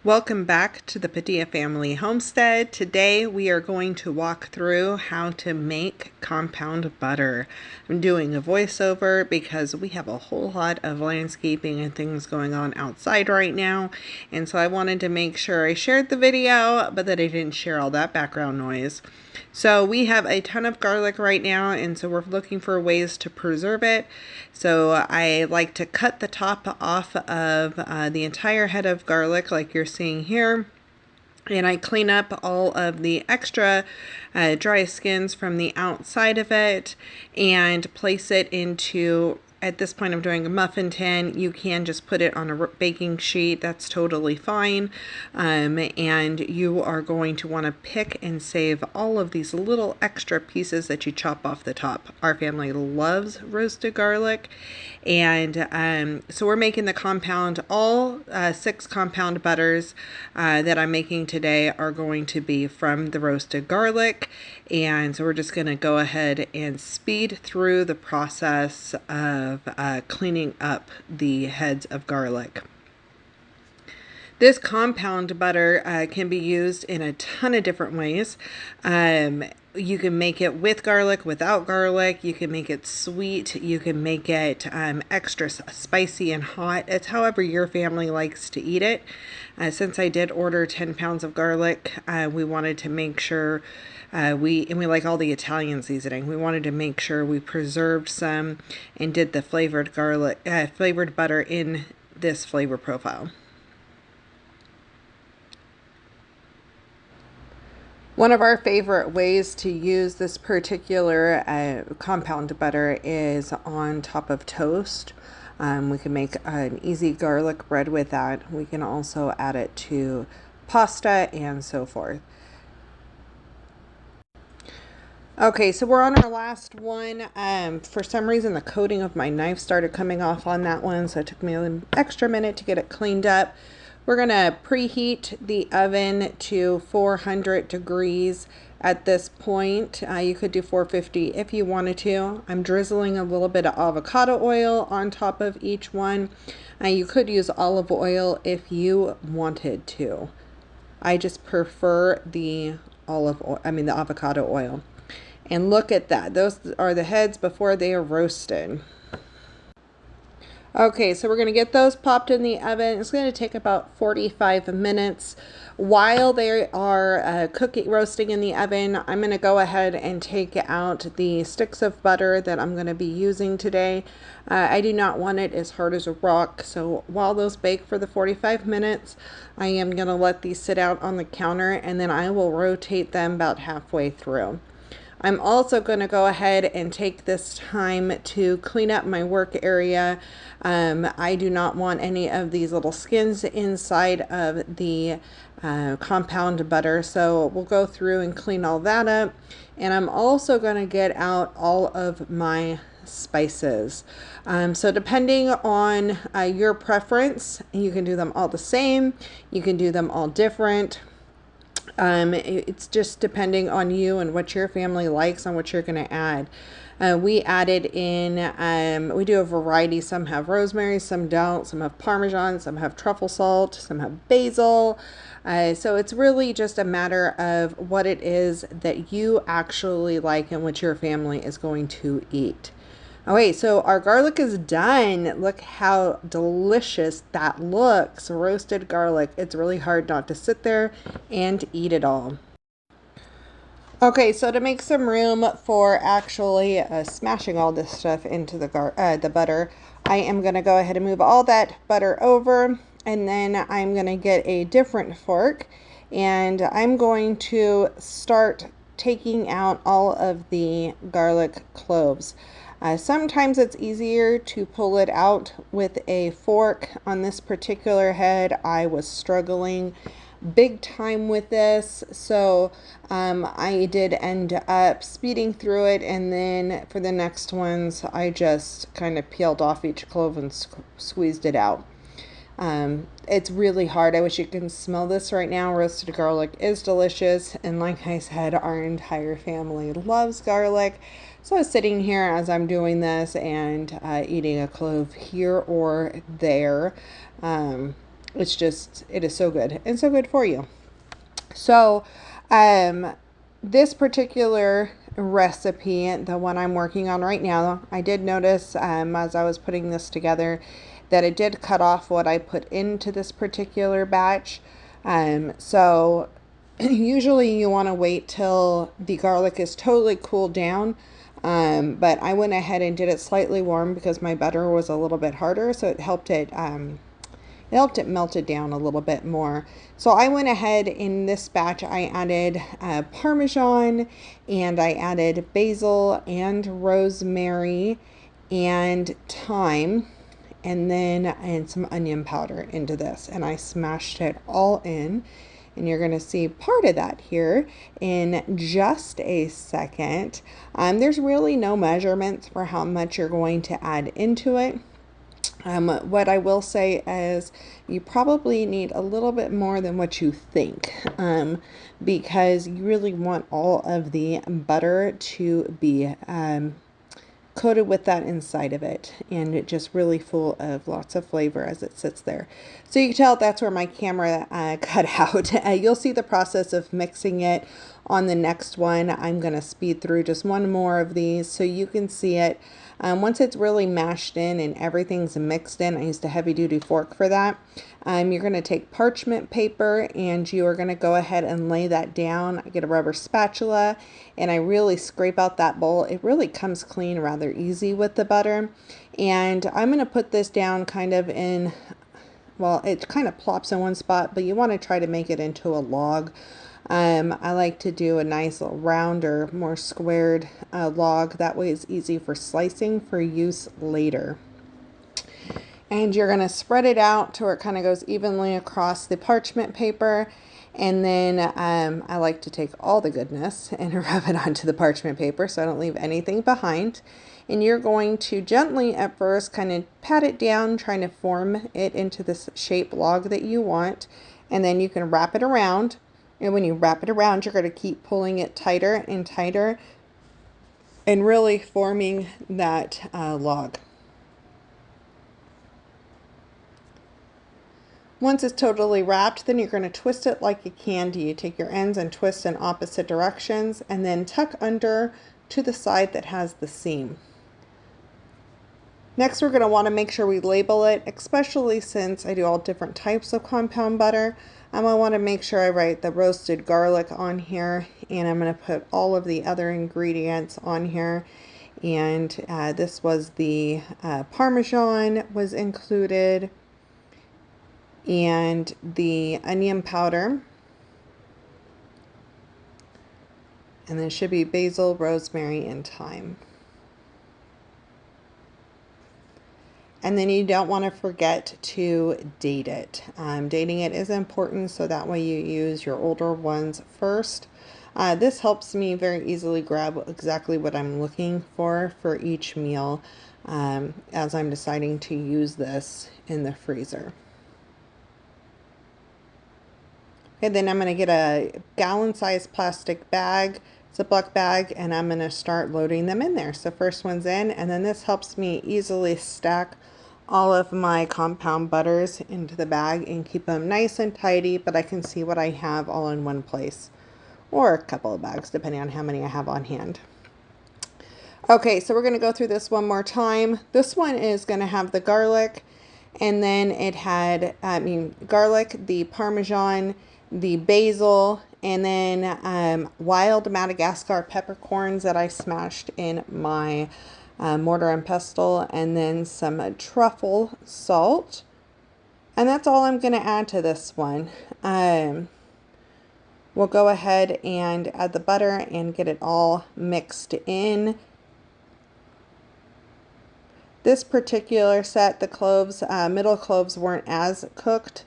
Welcome back to the Padilla Family Homestead. Today we are going to walk through how to make compound butter. I'm doing a voiceover because we have a whole lot of landscaping and things going on outside right now, and so I wanted to make sure I shared the video but that I didn't share all that background noise. So we have a ton of garlic right now, and so we're looking for ways to preserve it. So I like to cut the top off of the entire head of garlic like you're seeing here. And I clean up all of the extra dry skins from the outside of it and place it into, at this point I'm doing a muffin tin. You can just put it on a baking sheet. That's totally fine. And you are going to want to pick and save all of these little extra pieces that you chop off the top. Our family loves roasted garlic. And so we're making the compound. All 6 compound butters that I'm making today are going to be from the roasted garlic. And so we're just going to go ahead and speed through the process of cleaning up the heads of garlic. This compound butter can be used in a ton of different ways. You can make it with garlic, without garlic. You can make it sweet. You can make it extra spicy and hot. It's however your family likes to eat it. Since I did order 10 pounds of garlic, we wanted to make sure we like all the Italian seasoning. We wanted to make sure we preserved some and did the flavored butter in this flavor profile. One of our favorite ways to use this particular compound butter is on top of toast. We can make an easy garlic bread with that. We can also add it to pasta and so forth. Okay, so we're on our last one. For some reason, the coating of my knife started coming off on that one, so it took me an extra minute to get it cleaned up. We're going to preheat the oven to 400 degrees at this point. You could do 450 if you wanted to. I'm drizzling a little bit of avocado oil on top of each one. You could use olive oil if you wanted to. I just prefer the the avocado oil. And look at that. Those are the heads before they are roasted. Okay, so we're going to get those popped in the oven. It's going to take about 45 minutes. While they are roasting in the oven, I'm going to go ahead and take out the sticks of butter that I'm going to be using today. I do not want it as hard as a rock, so while those bake for the 45 minutes, I am going to let these sit out on the counter, and then I will rotate them about halfway through. I'm also going to go ahead and take this time to clean up my work area. I do not want any of these little skins inside of the compound butter, so we'll go through and clean all that up. And I'm also going to get out all of my spices. So depending on your preference, you can do them all the same, you can do them all different. It's just depending on you and what your family likes and what you're going to add. We added in, we do a variety. Some have rosemary, some don't. Some have parmesan, some have truffle salt, some have basil. So it's really just a matter of what it is that you actually like and what your family is going to eat. Okay, so our garlic is done. Look how delicious that looks. Roasted garlic. It's really hard not to sit there and eat it all. Okay, so to make some room for actually smashing all this stuff into the butter, I am going to go ahead and move all that butter over, and then I'm going to get a different fork, and I'm going to start taking out all of the garlic cloves. Sometimes it's easier to pull it out with a fork. On this particular head, I was struggling big time with this, so I did end up speeding through it, and then for the next ones I just kind of peeled off each clove and squeezed it out. It's really hard. I wish you can smell this right now. Roasted garlic is delicious, and like I said, our entire family loves garlic. So I was sitting here as I'm doing this and eating a clove here or there. it is so good and so good for you. So, this particular recipe, the one I'm working on right now, I did notice as I was putting this together that it did cut off what I put into this particular batch. So usually you want to wait till the garlic is totally cooled down. But I went ahead and did it slightly warm because my butter was a little bit harder, so it helped it melt it down a little bit more. So I went ahead in this batch, I added parmesan, and I added basil and rosemary and thyme, and some onion powder into this, and I smashed it all in. And you're going to see part of that here in just a second. There's really no measurements for how much you're going to add into it. What I will say is you probably need a little bit more than what you think, because you really want all of the butter to be coated with that inside of it, and it just really full of lots of flavor as it sits there. So you can tell that's where my camera cut out. You'll see the process of mixing it on the next one. I'm going to speed through just one more of these so you can see it. Once it's really mashed in and everything's mixed in, I used a heavy duty fork for that. You're going to take parchment paper and you are going to go ahead and lay that down. I get a rubber spatula and I really scrape out that bowl. It really comes clean rather easy with the butter. And I'm going to put this down kind of in, well, it kind of plops in one spot, but you want to try to make it into a log. I like to do a nice little round or more squared log. That way it's easy for slicing for use later. And you're going to spread it out to where it kind of goes evenly across the parchment paper. And then I like to take all the goodness and rub it onto the parchment paper so I don't leave anything behind. And you're going to gently at first kind of pat it down, trying to form it into this shape log that you want. And then you can wrap it around. And when you wrap it around, you're going to keep pulling it tighter and tighter and really forming that log. Once it's totally wrapped, then you're going to twist it like a candy. You take your ends and twist in opposite directions and then tuck under to the side that has the seam. Next, we're going to want to make sure we label it, especially since I do all different types of compound butter. I want to make sure I write the roasted garlic on here, and I'm going to put all of the other ingredients on here. And this was the parmesan was included, and the onion powder, and there should be basil, rosemary, and thyme. And then you don't want to forget to date it. Dating it is important, so that way you use your older ones first. This helps me very easily grab exactly what I'm looking for each meal as I'm deciding to use this in the freezer. Okay, then I'm going to get a gallon-sized plastic bag, Ziploc bag, and I'm going to start loading them in there. So first one's in, and then this helps me easily stack all of my compound butters into the bag and keep them nice and tidy, but I can see what I have all in one place, or a couple of bags depending on how many I have on hand. Okay, so we're going to go through this one more time. This one is going to have the garlic, and then it had garlic, the parmesan, the basil, and then wild Madagascar peppercorns that I smashed in my mortar and pestle, and then some truffle salt. And that's all I'm going to add to this one. We'll go ahead and add the butter and get it all mixed in. This particular set, the cloves, middle cloves weren't as cooked,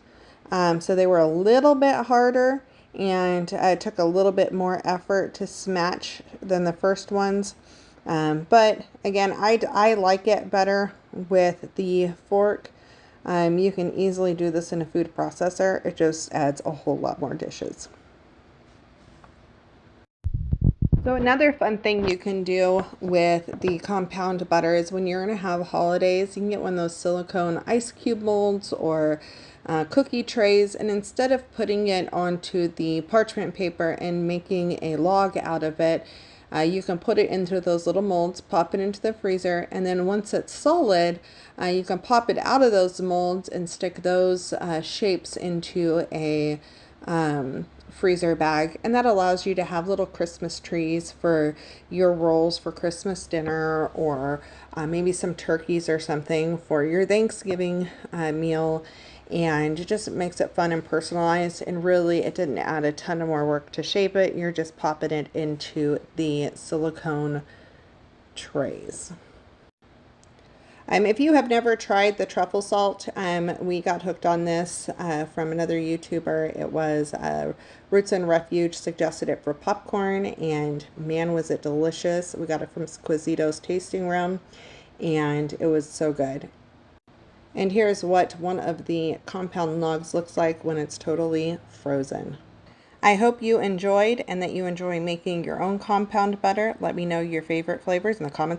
so they were a little bit harder, and it took a little bit more effort to smash than the first ones. But again, I like it better with the fork. You can easily do this in a food processor. It just adds a whole lot more dishes. So another fun thing you can do with the compound butter is when you're going to have holidays, you can get one of those silicone ice cube molds or cookie trays, and instead of putting it onto the parchment paper and making a log out of it, you can put it into those little molds, pop it into the freezer, and then once it's solid, you can pop it out of those molds and stick those shapes into a freezer bag, and that allows you to have little Christmas trees for your rolls for Christmas dinner, or maybe some turkeys or something for your Thanksgiving meal, and it just makes it fun and personalized. And really, it didn't add a ton of more work to shape it. You're just popping it into the silicone trays. If you have never tried the truffle salt, we got hooked on this from another YouTuber. It was Roots and Refuge suggested it for popcorn, and man, was it delicious. We got it from Squisito's tasting room, and it was so good. And here's what one of the compound logs looks like when it's totally frozen. I hope you enjoyed and that you enjoy making your own compound butter. Let me know your favorite flavors in the comments below.